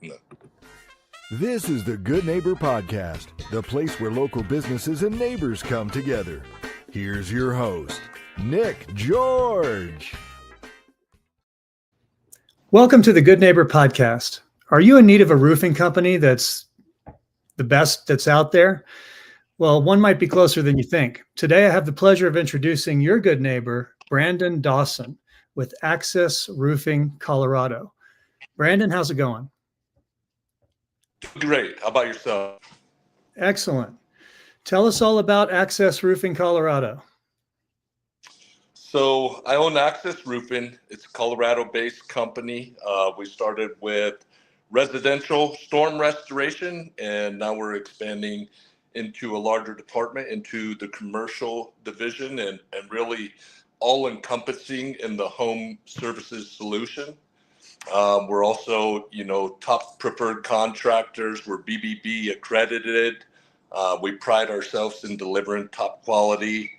No. This is the Good Neighbor Podcast, the place where local businesses and neighbors come together. Here's your host, Nick George. Welcome to the Good Neighbor Podcast. Are you in need of a roofing company that's the best that's out there? Well, one might be closer than you think. Today, I have the pleasure of introducing your good neighbor, Brandon Dawson, with Access Roofing, Colorado. Brandon, how's it going? Great. How about yourself? Excellent. Tell us all about Access Roofing, Colorado. So I own Access Roofing. It's a Colorado-based company. We started with residential storm restoration, and now we're expanding into a larger department, into the commercial division, and really all-encompassing in the home services solution. We're also, top preferred contractors. We're BBB accredited. We pride ourselves in delivering top quality,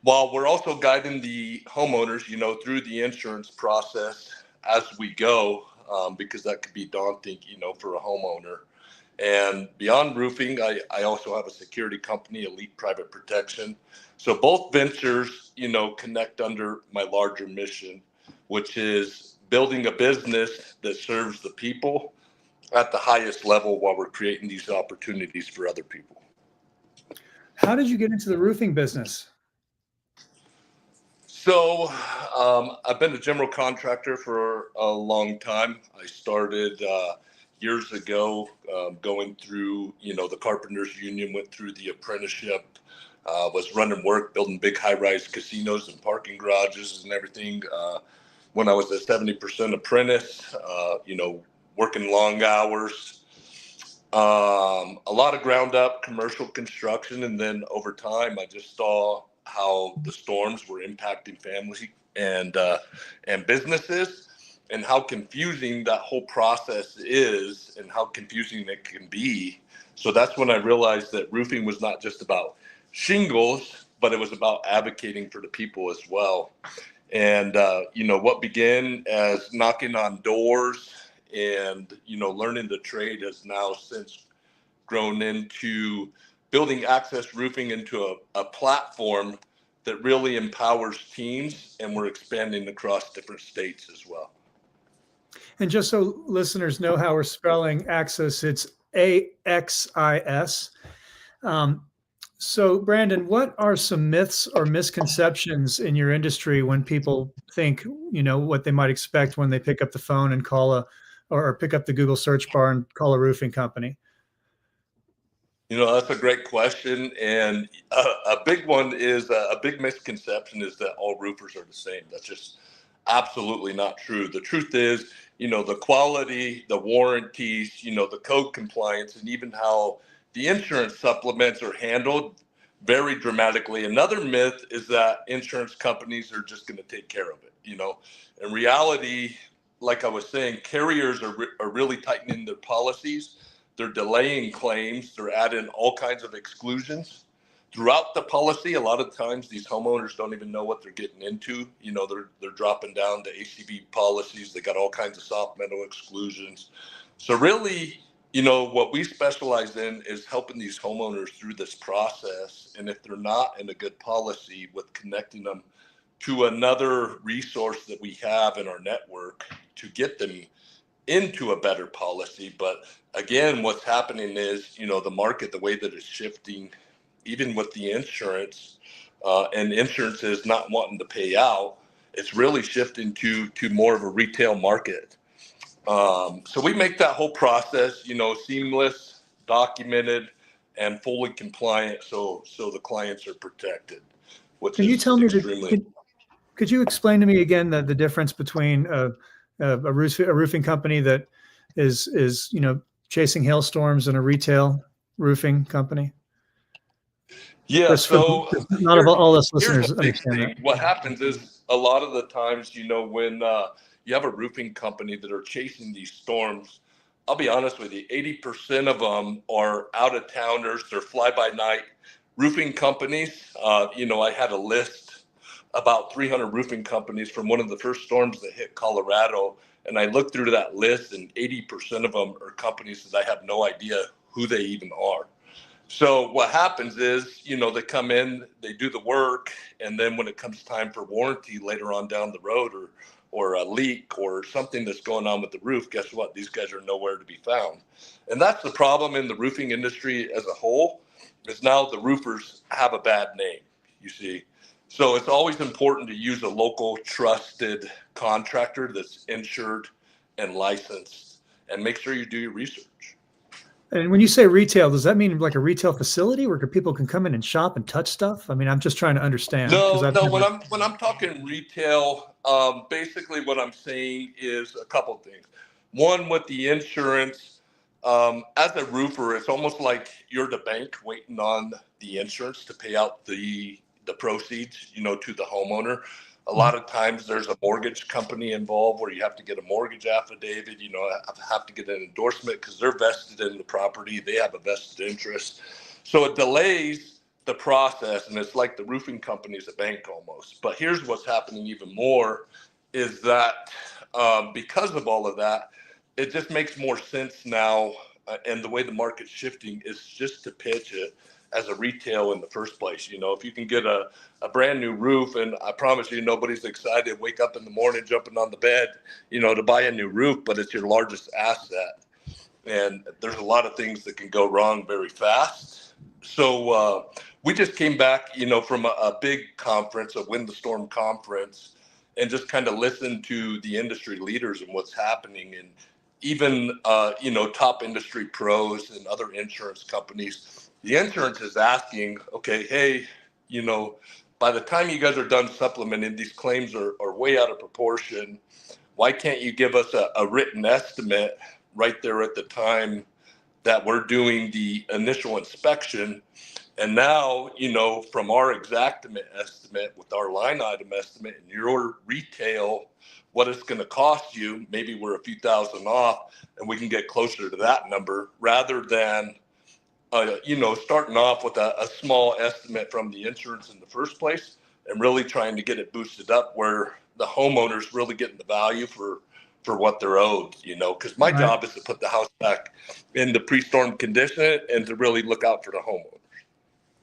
while we're also guiding the homeowners, through the insurance process as we go, because that could be daunting, for a homeowner. And beyond roofing, I also have a security company, Elite Private Protection. So both ventures, connect under my larger mission, which is building a business that serves the people at the highest level while we're creating these opportunities for other people. How did you get into the roofing business? So I've been a general contractor for a long time. I started years ago going through, the Carpenters Union, went through the apprenticeship, was running work, building big high-rise casinos and parking garages and everything. When I was a 70% apprentice, working long hours, a lot of ground up commercial construction. And then over time, I just saw how the storms were impacting families and businesses, and how confusing that whole process is and how confusing it can be. So that's when I realized that roofing was not just about shingles, but it was about advocating for the people as well. And, what began as knocking on doors and, learning the trade has now since grown into building Access Roofing into a platform that really empowers teams, and we're expanding across different states as well. And just so listeners know how we're spelling Access, it's AXIS. So, Brandon, what are some myths or misconceptions in your industry when people think, what they might expect when they pick up the phone and call or pick up the Google search bar and call a roofing company? That's a great question. And a big one is a big misconception is that all roofers are the same. That's just absolutely not true. The truth is, the quality, the warranties, the code compliance, and even how the insurance supplements are handled vary dramatically. Another myth is that insurance companies are just going to take care of it. In reality, like I was saying, carriers are really tightening their policies. They're delaying claims. They're adding all kinds of exclusions throughout the policy. A lot of times these homeowners don't even know what they're getting into. They're dropping down to ACV policies. They got all kinds of soft metal exclusions. So really, what we specialize in is helping these homeowners through this process. And if they're not in a good policy, with connecting them to another resource that we have in our network to get them into a better policy. But again, what's happening is, the market, the way that it's shifting, even with the insurance, and insurance is not wanting to pay out, it's really shifting to more of a retail market. So we make that whole process, seamless, documented, and fully compliant, so the clients are protected. Can you tell me could you explain to me again the difference between a roofing company that is chasing hailstorms and a retail roofing company? Yeah, so not all us listeners understand that. What happens is a lot of the times, when you have a roofing company that are chasing these storms, I'll be honest with you, 80% of them are out of towners. They're fly by night roofing companies. I had a list about 300 roofing companies from one of the first storms that hit Colorado. And I looked through that list, and 80% of them are companies that I have no idea who they even are. So what happens is, they come in, they do the work, and then when it comes time for warranty later on down the road, or a leak or something that's going on with the roof, guess what? These guys are nowhere to be found. And that's the problem in the roofing industry as a whole, is now the roofers have a bad name, you see. So it's always important to use a local trusted contractor that's insured and licensed, and make sure you do your research. And when you say retail, does that mean like a retail facility where people can come in and shop and touch stuff? I mean, I'm just trying to understand. No. When I'm talking retail, basically what I'm saying is a couple of things. One, with the insurance, as a roofer, it's almost like you're the bank waiting on the insurance to pay out the proceeds, to the homeowner. A lot of times there's a mortgage company involved where you have to get a mortgage affidavit, have to get an endorsement because they're vested in the property. They have a vested interest. So it delays the process, and it's like the roofing company's a bank almost. But here's what's happening even more is that because of all of that, it just makes more sense now. And the way the market's shifting is just to pitch it as a retail in the first place. If you can get a brand new roof, and I promise you, nobody's excited, wake up in the morning, jumping on the bed, to buy a new roof, but it's your largest asset. And there's a lot of things that can go wrong very fast. So we just came back, from a big conference, a Win the Storm conference, and just kind of listened to the industry leaders and what's happening. And even, top industry pros and other insurance companies. The insurance is asking, okay, hey, by the time you guys are done supplementing, these claims are way out of proportion. Why can't you give us a written estimate right there at the time that we're doing the initial inspection? And now, from our exactament estimate with our line item estimate and your retail, what it's going to cost you, maybe we're a few thousand off, and we can get closer to that number rather than starting off with a small estimate from the insurance in the first place and really trying to get it boosted up where the homeowner's really getting the value for what they're owed, because my job is to put the house back into pre-storm condition and to really look out for the homeowner.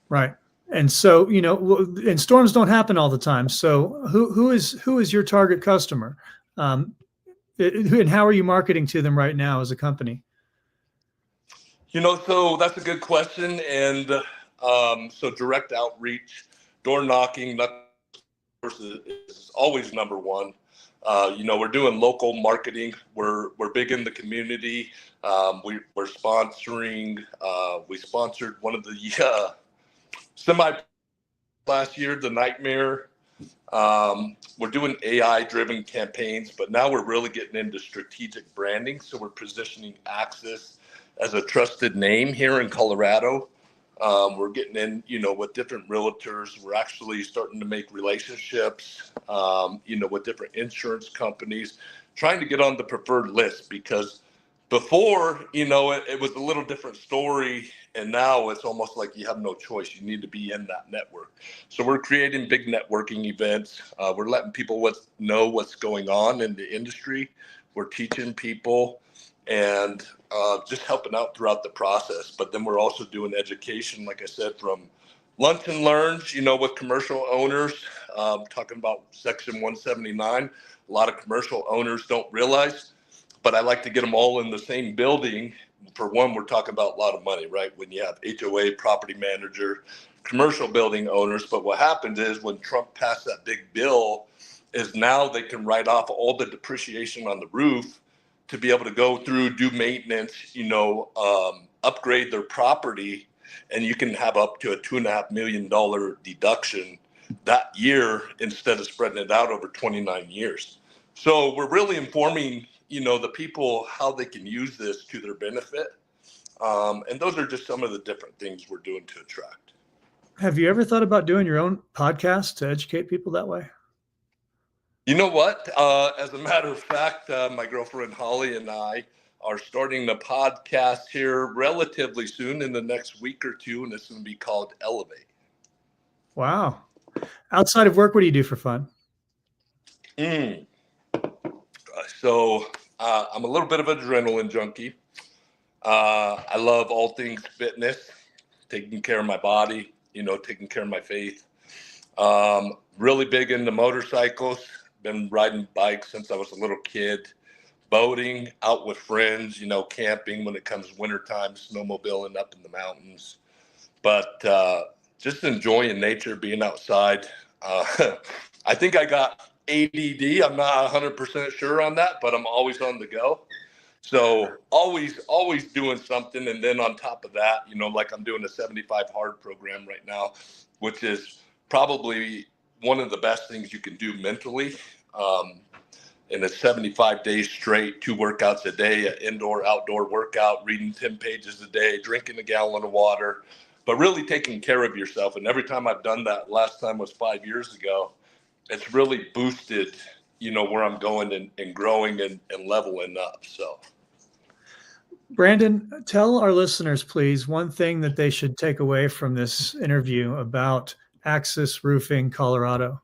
Right. And so, and storms don't happen all the time. So who is your target customer? And how are you marketing to them right now as a company? So that's a good question. And so direct outreach, door knocking, of course, is always number one. We're doing local marketing. We're big in the community. We're sponsoring. We sponsored one of the semi last year, the Nightmare. We're doing AI-driven campaigns, but now we're really getting into strategic branding. So we're positioning Axis as a trusted name here in Colorado. We're getting in, with different realtors. We're actually starting to make relationships, with different insurance companies, trying to get on the preferred list, because before, it was a little different story. And now it's almost like you have no choice. You need to be in that network. So we're creating big networking events. We're letting people know what's going on in the industry. We're teaching people and just helping out throughout the process. But then we're also doing education, like I said, from lunch and learns, with commercial owners, talking about Section 179. A lot of commercial owners don't realize, but I like to get them all in the same building. For one, we're talking about a lot of money, right? When you have HOA, property manager, commercial building owners. But what happens is when Trump passed that big bill, is now they can write off all the depreciation on the roof to be able to go through, do maintenance, upgrade their property, and you can have up to a $2.5 million deduction that year instead of spreading it out over 29 years. So we're really informing, the people how they can use this to their benefit. And those are just some of the different things we're doing to attract. Have you ever thought about doing your own podcast to educate people that way? You know what? As a matter of fact, my girlfriend Holly and I are starting the podcast here relatively soon, in the next week or two, and it's going to be called Elevate. Wow. Outside of work, what do you do for fun? So I'm a little bit of an adrenaline junkie. I love all things fitness, taking care of my body, taking care of my faith. Really big into motorcycles. Been riding bikes since I was a little kid. Boating, out with friends, camping when it comes wintertime, snowmobiling up in the mountains. But just enjoying nature, being outside. I think I got ADD. I'm not 100% sure on that, but I'm always on the go. So always doing something. And then on top of that, like I'm doing a 75 hard program right now, which is probably one of the best things you can do mentally. In a 75 days straight, 2 workouts a day, an indoor, outdoor workout, reading 10 pages a day, drinking a gallon of water, but really taking care of yourself. And every time I've done that, last time was 5 years ago, it's really boosted, where I'm going and growing and leveling up. So. Brandon, tell our listeners, please, one thing that they should take away from this interview about Axis Roofing Colorado.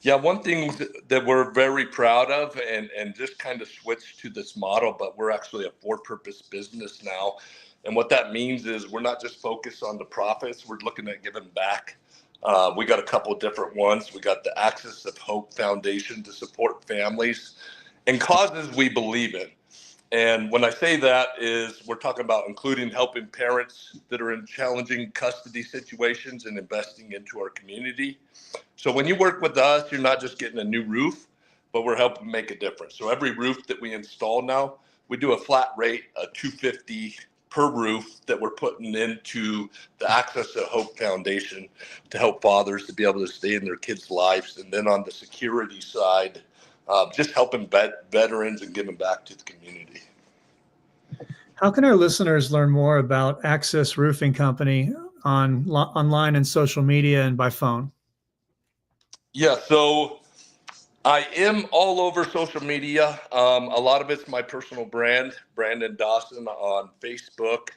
Yeah, one thing that we're very proud of and just kind of switched to this model, but we're actually a for-purpose business now. And what that means is we're not just focused on the profits, we're looking at giving back. We got a couple of different ones. We got the Axis of Hope Foundation to support families and causes we believe in. And when I say that is we're talking about including helping parents that are in challenging custody situations and investing into our community. So when you work with us, you're not just getting a new roof, but we're helping make a difference. So every roof that we install now, we do a flat rate of $250 per roof that we're putting into the Access to Hope Foundation to help fathers to be able to stay in their kids' lives. And then on the security side, just helping veterans and giving back to the community. How can our listeners learn more about Access Roofing Company online and social media and by phone? Yeah, so I am all over social media. A lot of it's my personal brand, Brandon Dawson on Facebook,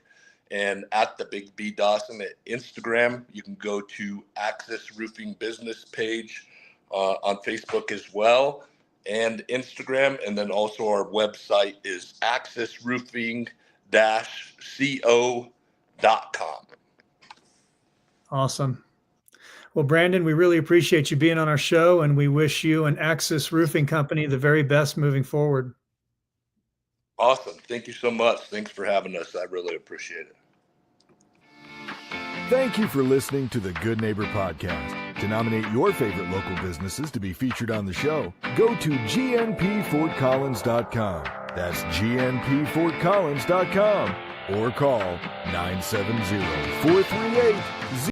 and at the Big B Dawson at Instagram. You can go to Access Roofing Business page on Facebook as well, and Instagram. And then also our website is accessroofing-co.com. Awesome. Well, Brandon, we really appreciate you being on our show, and we wish you and Axis Roofing Company the very best moving forward. Awesome. Thank you so much. Thanks for having us. I really appreciate it. Thank you for listening to the Good Neighbor Podcast. To nominate your favorite local businesses to be featured on the show, go to gnpfortcollins.com. That's gnpfortcollins.com or call 970-438